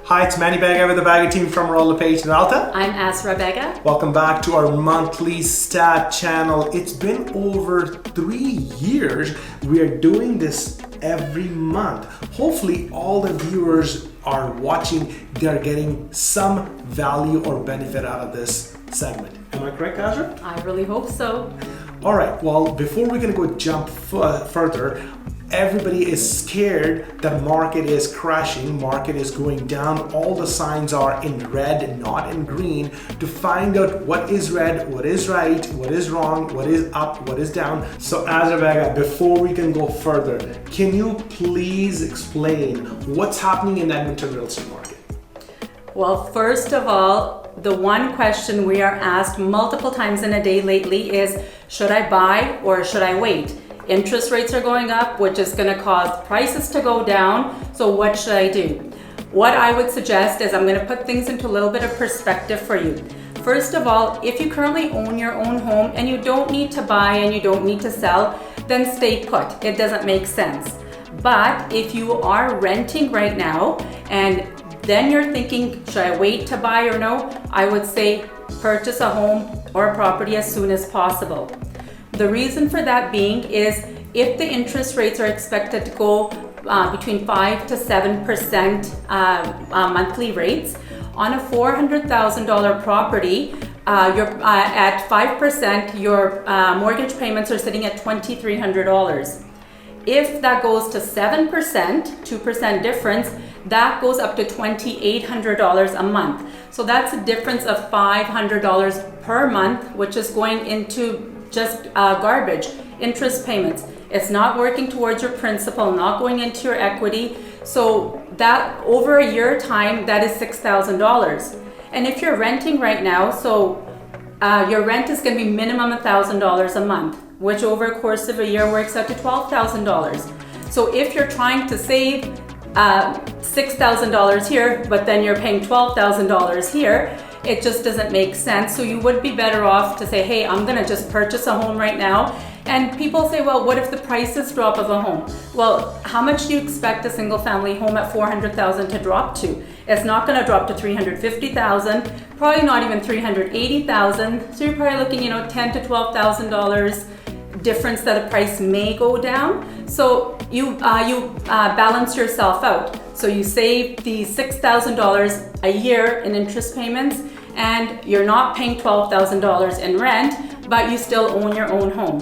Hi, it's Manny Bagga with the Bagga team from Roll Page in Alta. I'm Azra Bagga. Welcome back to our monthly stat channel. It's been over 3 years. We are doing this every month. Hopefully all the viewers are watching, they're getting some value or benefit out of this segment. Am I correct, Azra? I really hope so. All right, well, before we're gonna go jump further, everybody is scared that market is crashing, market is going down. All the signs are in red, not in green. To find out what is red, what is right, what is wrong, what is up, what is down. So Azra Bagga, before we can go further, can you please explain what's happening in the Edmonton real estate market? Well, first of all, the one question we are asked multiple times in a day lately is, should I buy or should I wait? Interest rates are going up, which is going to cause prices to go down. So what should I do? What I would suggest is I'm going to put things into a little bit of perspective for you. First of all, if you currently own your own home and you don't need to buy and you don't need to sell, then stay put. It doesn't make sense. But if you are renting right now and then you're thinking, should I wait to buy or no? I would say purchase a home or a property as soon as possible. The reason for that being is if the interest rates are expected to go between 5 to 7% monthly rates, on a $400,000 property, you're at 5%, your mortgage payments are sitting at $2,300. If that goes to 7%, 2% difference, that goes up to $2,800 a month. So that's a difference of $500 per month, which is going into just garbage, interest payments. It's not working towards your principal, not going into your equity. So that over a year time, that is $6,000. And if you're renting right now, so your rent is going to be minimum $1,000 a month, which over a course of a year works out to $12,000. So if you're trying to save $6,000 here, but then you're paying $12,000 here, it just doesn't make sense. So you would be better off to say, hey, I'm gonna just purchase a home right now. And people say, well, what if the prices drop of a home? Well, how much do you expect a single family home at $400,000 to drop to? It's not gonna drop to $350,000, probably not even $380,000. So you're probably looking, $10,000 to $12,000 difference that the price may go down. So you balance yourself out. So you save the $6,000 a year in interest payments, and you're not paying $12,000 in rent, but you still own your own home.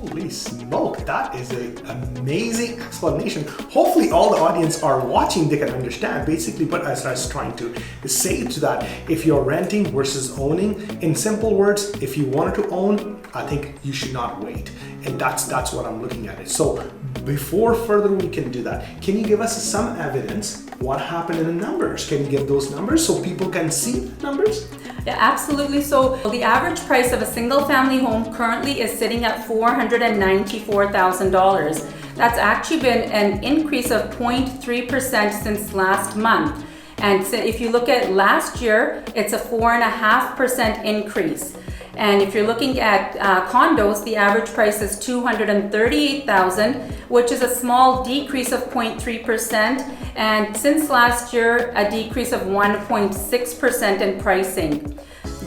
Holy smoke, that is an amazing explanation. Hopefully all the audience are watching, they can understand basically what I was trying to say to that. If you're renting versus owning, in simple words, if you wanted to own, I think you should not wait. And that's what I'm looking at it. So before further we can do that, can you give us some evidence what happened in the numbers? Can you give those numbers so people can see the numbers? Yeah, absolutely. So the average price of a single family home currently is sitting at $494,000. That's actually been an increase of 0.3% since last month. And so if you look at last year, it's a 4.5% increase. And if you're looking at condos, the average price is $238,000, which is a small decrease of 0.3%. And since last year, a decrease of 1.6% in pricing.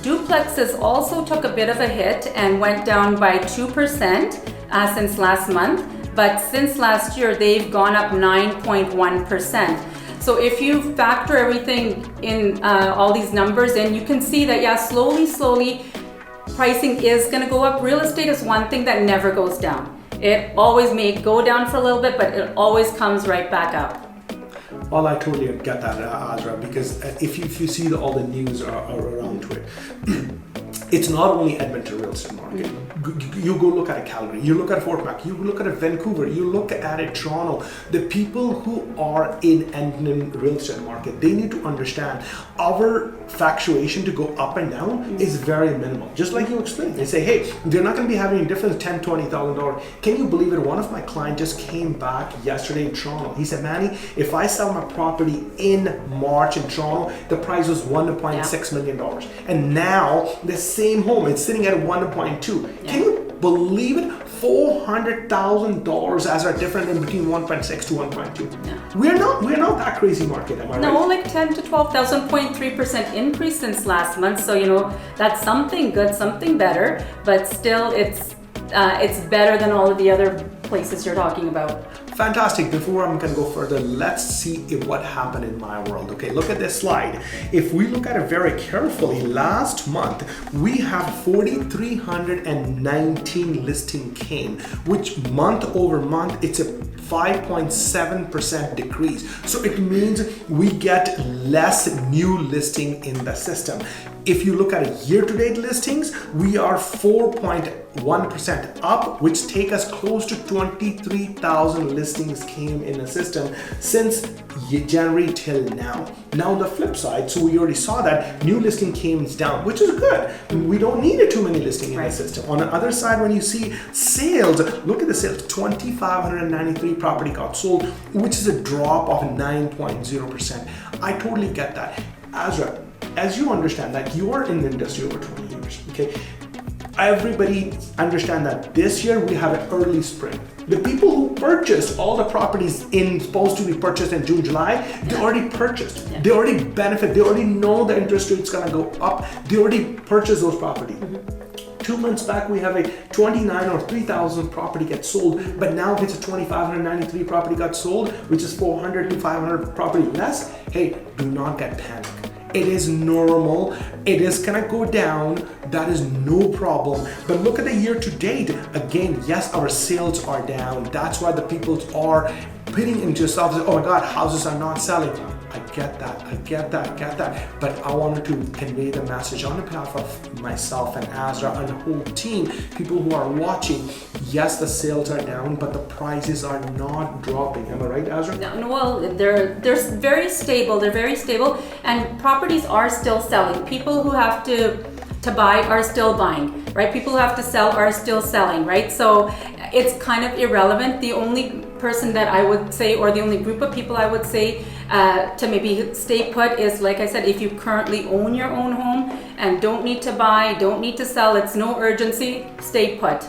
Duplexes also took a bit of a hit and went down by 2% since last month. But since last year, they've gone up 9.1%. So if you factor everything in, all these numbers in, you can see that, yeah, slowly, pricing is going to go up. Real estate is one thing that never goes down. It always may go down for a little bit, but it always comes right back up. Well, I totally get that, Azra, because if you see all the news around to it, it's not only Edmonton real estate market. You go look at a Calgary, you look at Fort Mac, you look at a Vancouver, you look at a Toronto. The people who are in Edmonton real estate market, they need to understand our fluctuation to go up and down is very minimal. Just like you explained, they say, hey, they're not going to be having a difference $10,000, $20,000. Can you believe it? One of my clients just came back yesterday in Toronto. He said, Manny, if I sell my property in March in Toronto, the price was $1.6 million. And now the same home, it's sitting at 1.2. Can you believe it? $400,000 as our difference in between 1.6 to 1.2. Yeah. We're not that crazy market, am I right? No, like 10 to 12,000, 0.3% increase since last month. So, that's something good, something better, but still it's better than all of the other places you're talking about. Fantastic. Before I'm going to go further, let's see what happened in my world. Okay, look at this slide. If we look at it very carefully, last month we have 4,319 listing came, which month over month it's a 5.7% decrease. So it means we get less new listing in the system. If you look at year-to-date listings, we are 4.1% up, which take us close to 23,000 listings came in the system since January till now. Now on the flip side, so we already saw that new listing came down, which is good. We don't need too many listings in the system. On the other side, when you see sales, look at the sales, 2,593 property got sold, which is a drop of 9.0%. I totally get that. Azra, as you understand that you are in the industry over 20 years, okay? Everybody understand that this year we have an early spring. The people who purchased all the properties supposed to be purchased in June, July, they already purchased. Yeah. They already benefit. They already know the interest rate's gonna go up. They already purchased those properties. 2 months back, we have a 29 or 3,000 property get sold, but now if it's a 2,593 property got sold, which is 400 to 500 property less, hey, do not get panicked. It is normal. It is gonna go down. That is no problem. But look at the year to date. Again, yes, our sales are down. That's why the people are putting into yourself, oh my God, houses are not selling. I get that. But I wanted to convey the message on behalf of myself and Azra and the whole team, people who are watching. Yes, the sales are down, but the prices are not dropping. Am I right, Azra? No, well, they're very stable. They're very stable, and properties are still selling. People who have to buy are still buying, right? People who have to sell are still selling, right? So it's kind of irrelevant. The only person that I would say, or the only group of people I would say to maybe stay put is, like I said, if you currently own your own home and don't need to buy, don't need to sell, it's no urgency, stay put.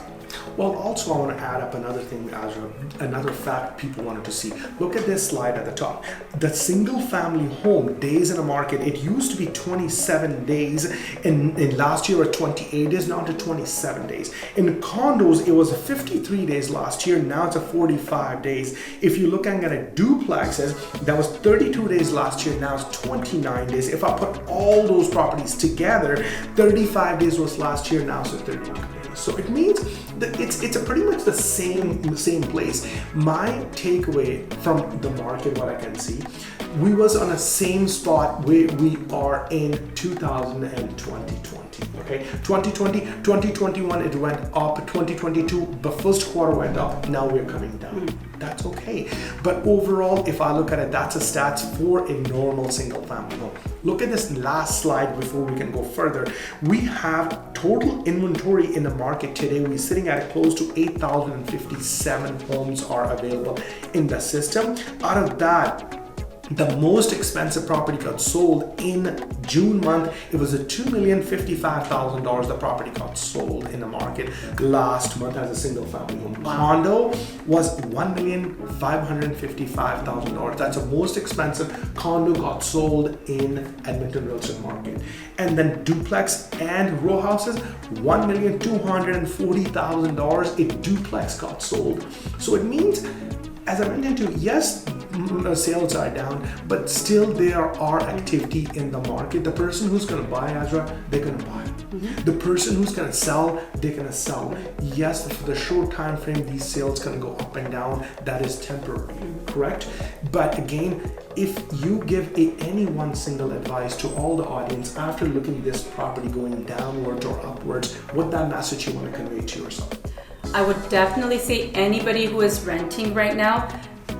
Well, also I want to add up another thing, Azra, another fact people wanted to see. Look at this slide at the top. The single family home days in the market, it used to be 27 days in last year, or 28 days, now to 27 days. In condos, it was 53 days last year, now it's a 45 days. If you're looking at a duplexes, that was 32 days last year, now it's 29 days. If I put all those properties together, 35 days was last year, now it's 32 days. So it means that it's a pretty much the same place. My takeaway from the market, what I can see, we was on the same spot where we are in 2020. Okay, 2020, 2021 it went up, 2022 the first quarter went up, now we're coming down. That's okay. But overall, if I look at it, that's a stats for a normal single family home. Look at this last slide before we can go further. We have total inventory in the market today. We're sitting at close to 8,057 homes are available in the system. Out of that, the most expensive property got sold in June month. It was a $2,055,000. The property got sold in the market last month as a single family home. Condo was $1,555,000. That's the most expensive condo got sold in Edmonton real estate market. And then duplex and row houses, $1,240,000. A duplex got sold. So it means, as I mentioned to you, yes, sales are down, but still there are activity in the market. The person who's going to buy, Azra, they're going to buy. The person who's going to sell, they're going to sell. Yes, for the short time frame, these sales going to go up and down. That is temporary, correct? But again, if you give any one single advice to all the audience after looking at this property going downwards or upwards, what that message you want to convey to yourself? I would definitely say anybody who is renting right now,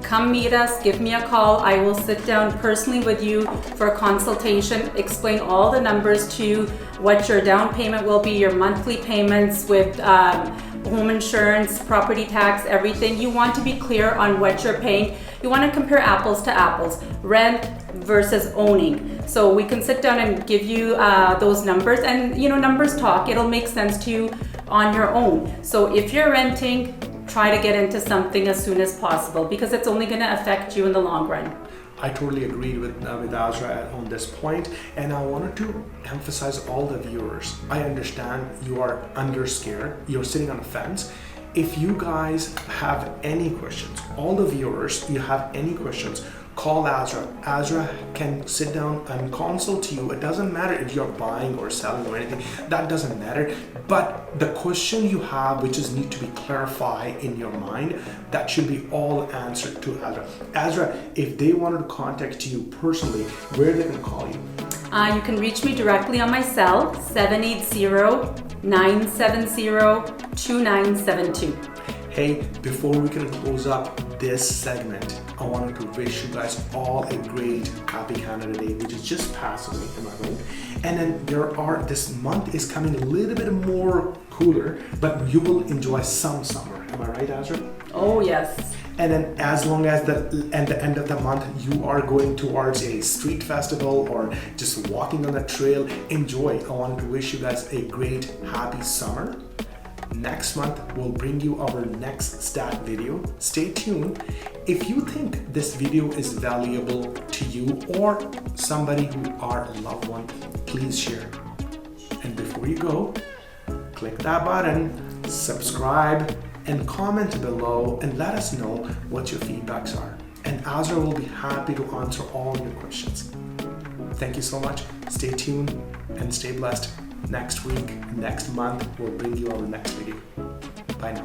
come meet us, give me a call. I will sit down personally with you for a consultation, explain all the numbers to you, what your down payment will be, your monthly payments with home insurance, property tax, everything. You want to be clear on what you're paying. You want to compare apples to apples, rent versus owning. So we can sit down and give you those numbers, and numbers talk. It'll make sense to you on your own. So if you're renting, try to get into something as soon as possible because it's only going to affect you in the long run. I totally agreed with Azra on this point, and I wanted to emphasize all the viewers. I understand you are under scared, you're sitting on a fence. If you guys have any questions, all the viewers, you have any questions, call Azra. Azra can sit down and consult you. It doesn't matter if you're buying or selling or anything, that doesn't matter. But the question you have, which is need to be clarified in your mind, that should be all answered to Azra. Azra, if they wanted to contact you personally, where they can call you? You can reach me directly on my cell, 780-970-2972. Hey, before we can close up this segment, I wanted to wish you guys all a great Happy Canada Day, which is just passed away, am I right? And then this month is coming a little bit more cooler, but you will enjoy some summer. Am I right, Azra? Oh, yes. And then as long as at the end of the month, you are going towards a street festival or just walking on a trail, enjoy. I wanted to wish you guys a great, happy summer. Next month, we'll bring you our next stat video. Stay tuned. If you think this video is valuable to you or somebody who are a loved one, please share. And before you go, click that button, subscribe, and comment below and let us know what your feedbacks are. And Azra will be happy to answer all your questions. Thank you so much. Stay tuned and stay blessed. Next week, next month, we'll bring you our next video. Bye now.